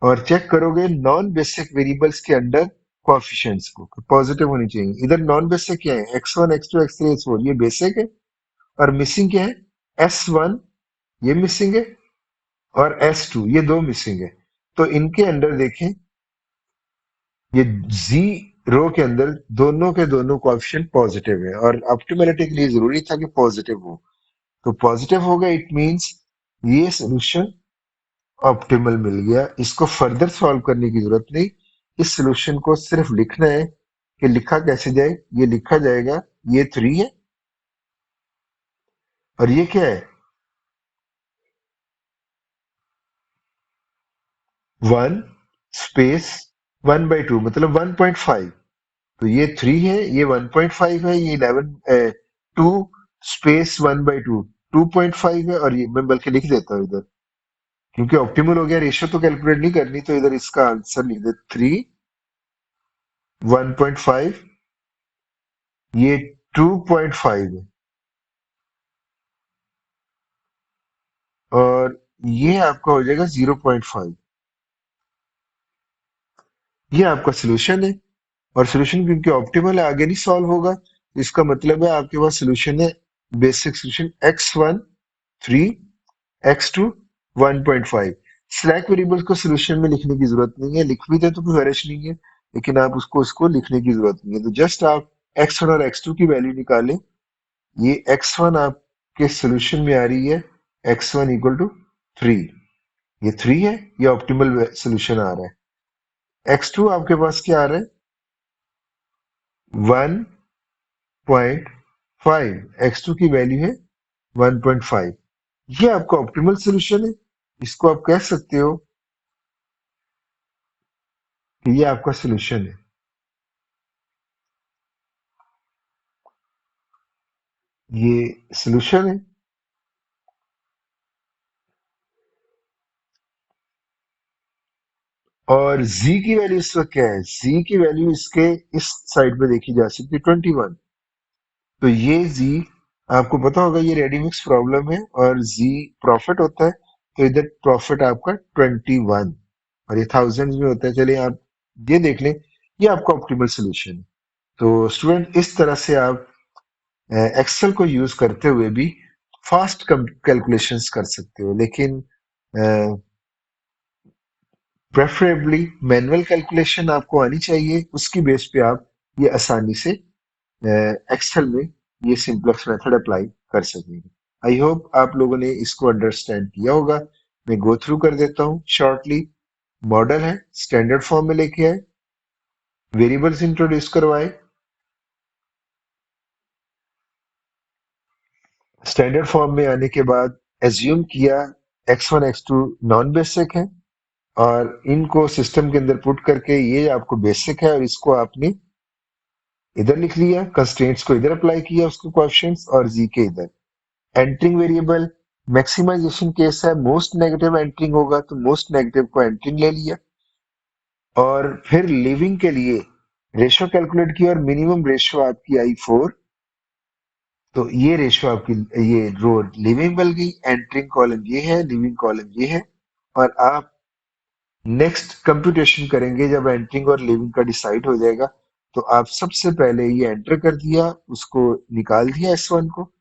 और चेक करोगे नॉन बेसिक वेरिएबल्स के अंडर कोएफिशिएंट्स को, पॉजिटिव होनी चाहिए। इधर नॉन बेसिक क्या है? x1 x2 x3 x4, ये बेसिक है, और मिसिंग क्या है? S1 ये मिसिंग है, और S2 ये दो मिसिंग है। तो इनके अंडर देखें, ये जी रो के अंदर दोनों के दोनों कोएफिशिएंट पॉजिटिव है, और ऑप्टिमलिटी के लिए जरूरी था कि पॉजिटिव हो। तो पॉजिटिव हो गया, इट मींस ये सोल्यूशन ऑप्टिमल मिल गया। इसको फर्दर सॉल्व करने की जरूरत नहीं, इस सोल्यूशन को सिर्फ लिखना है। कि लिखा कैसे जाए? ये लिखा जाएगा, ये 3 है और ये क्या है? 1 स्पेस 1/2, मतलब 1.5। तो ये 3 है, ये 1.5 है, ये 11 2 स्पेस 1/2, 2.5 है, और ये मैं बल्कि लिख देता हूँ इधर, क्योंकि ऑप्टिमल हो गया, रेशियो तो कैलकुलेट नहीं करनी, तो इधर इसका आंसर लिख दे 3, 1.5, ये 2.5 है, और ये आपका हो जाएगा 0.5। ये आपका सोल्यूशन है, और सोल्यूशन क्योंकि ऑप्टिमल है आगे नहीं सॉल्व होगा, तो इसका मतलब है आपके पास सोल्यूशन है, basic solution x1 3, x2 1.5। Slack variables को सोल्यूशन में लिखने की जरूरत नहीं है, लिख भी दे तो कोई हर्ज नहीं है, लेकिन आप उसको उसको लिखने की जरूरत नहीं है, तो जस्ट आप x1 और x2 की वैल्यू निकालें। ये x1 आपके सोल्यूशन में आ रही है, x1 इक्वल टू 3, ये 3 है, ये ऑप्टिमल सोल्यूशन आ रहा है। x2 आपके पास क्या आ रहा है, 1.5, x2 की वैल्यू है 1.5, ये आपका ऑप्टिमल सोल्यूशन है। इसको आप कह सकते हो कि ये आपका सोल्यूशन है, ये सोल्यूशन है। और z की वैल्यू इस वक्त क्या है, z की वैल्यू इसके इस साइड पे देखी जा सकती है 21, तो ये z आपको पता होगा ये रेडी मिक्स प्रॉब्लम है, और z प्रॉफिट होता है, तो इधर प्रॉफिट आपका 21, और ये थाउजेंड में होता है, चलिए आप ये देख लें, ये आपका ऑप्टिमल सोल्यूशन है। तो स्टूडेंट इस तरह से आप एक्सेल को यूज करते हुए भी फास्ट कैलकुलेशंस कर सकते हो, लेकिन प्रेफरेबली मैनुअल कैलकुलेशन आपको आनी चाहिए, उसकी बेस पे आप ये आसानी से एक्सेल में ये सिंपलेक्स मेथड अप्लाई कर सकेंगे। आई होप आप लोगों ने इसको अंडरस्टैंड किया होगा। मैं गो थ्रू कर देता हूँ शॉर्टली। मॉडल है, स्टैंडर्ड फॉर्म में लेके आए, वेरिएबल्स इंट्रोड्यूस करवाए, स्टैंडर्ड फॉर्म में आने के बाद एज्यूम किया x1 x2 नॉन बेसिक है, और इनको सिस्टम के अंदर पुट करके ये आपको बेसिक है, और इसको आपने इधर लिख लिया, कंस्ट्रेंट्स को इधर अप्लाई किया, उसके कोएफिशिएंट्स और जी के इधर। एंटरिंग वेरिएबल मैक्सिमाइजेशन केस है, मोस्ट नेगेटिव एंटरिंग होगा तो मोस्ट नेगेटिव को एंटरिंग ले लिया, और फिर लिविंग के लिए रेशियो कैलकुलेट किया, और मिनिमम रेशियो आपकी आई 4, तो ये रेशियो आपकी, ये रो लिविंग बन गई, एंटरिंग कॉलम ये है, लिविंग कॉलम ये है, और आप नेक्स्ट कंप्यूटेशन करेंगे जब एंटरिंग और लिविंग का डिसाइड हो जाएगा, तो आप सबसे पहले ये एंटर कर दिया, उसको निकाल दिया S1 को,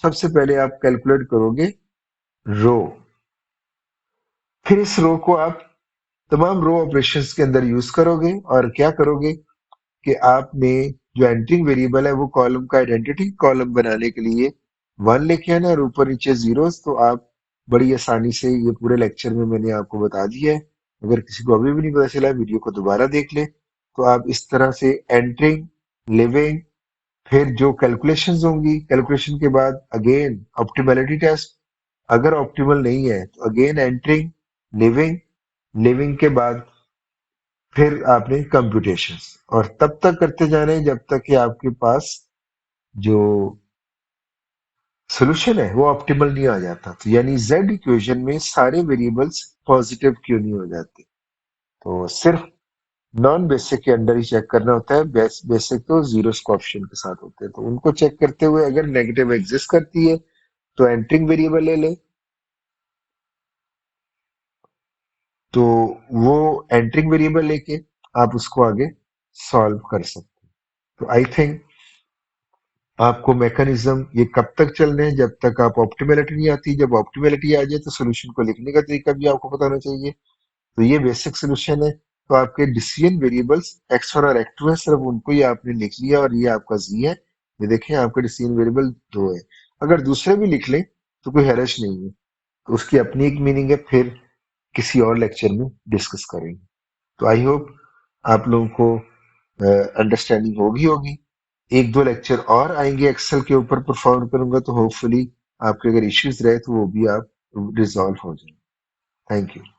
सबसे पहले आप कैलकुलेट करोगे रो, फिर इस रो को आप तमाम रो ऑपरेशंस के अंदर यूज करोगे, और क्या करोगे कि आपने जो एंटरिंग वेरिएबल है वो कॉलम का आइडेंटिटी कॉलम बनाने के लिए 1 लेके आना, और ऊपर नीचे जीरोस, तो आप बड़ी आसानी से, ये पूरे लेक्चर में मैंने आपको बता दिया है, अगर किसी को अभी भी नहीं पता चला वीडियो को दोबारा देख ले, तो आप इस तरह से एंटरिंग, लिविंग, फिर जो कैलकुलेशंस होंगी, कैलकुलेशन के बाद अगेन ऑप्टिमलिटी टेस्ट, अगर ऑप्टिमल नहीं है तो अगेन एंटरिंग, लिविंग, लिविंग के बाद फिर आपने कंप्यूटेशंस, और तब तक करते जाना है जब तक कि आपके पास जो सोल्यूशन है वो ऑप्टिमल नहीं आ जाता, तो यानी जेड इक्वेशन में सारे वेरिएबल्स पॉजिटिव क्यों नहीं हो जाते, तो सिर्फ नॉन बेसिक के अंडर ही चेक करना होता है, बेसिक तो जीरो कोएफिशिएंट के साथ होते हैं, तो उनको चेक करते हुए अगर नेगेटिव एग्जिस्ट करती है तो एंटरिंग वेरिएबल ले ले, तो वो एंटरिंग वेरिएबल लेके आप उसको आगे सॉल्व कर सकते हैं। तो आई थिंक आपको मैकेनिज्म ये कब तक चलने हैं, जब तक आप ऑप्टिमलिटी नहीं आती, जब ऑप्टिमलिटी आ जाए तो सोल्यूशन को लिखने का तरीका भी आपको पता होना चाहिए। तो ये बेसिक सोल्यूशन है, तो आपके डिसीजन वेरिएबल्स x1 और x2 है, सिर्फ उनको ही आपने लिख लिया, और ये आपका z है, ये देखें आपके डिसीजन वेरिएबल 2 है, अगर दूसरे भी लिख लें तो कोई हर्ज नहीं है, तो उसकी अपनी एक मीनिंग है, फिर किसी और लेक्चर में डिस्कस करेंगे। तो आई होप आप लोगों को अंडरस्टैंडिंग होगी। एक दो लेक्चर और आएंगे एक्सेल के ऊपर परफॉर्म करूंगा, तो होपफुली आपके अगर इश्यूज रहे तो वो भी आप रिजॉल्व हो जाए। Thank you.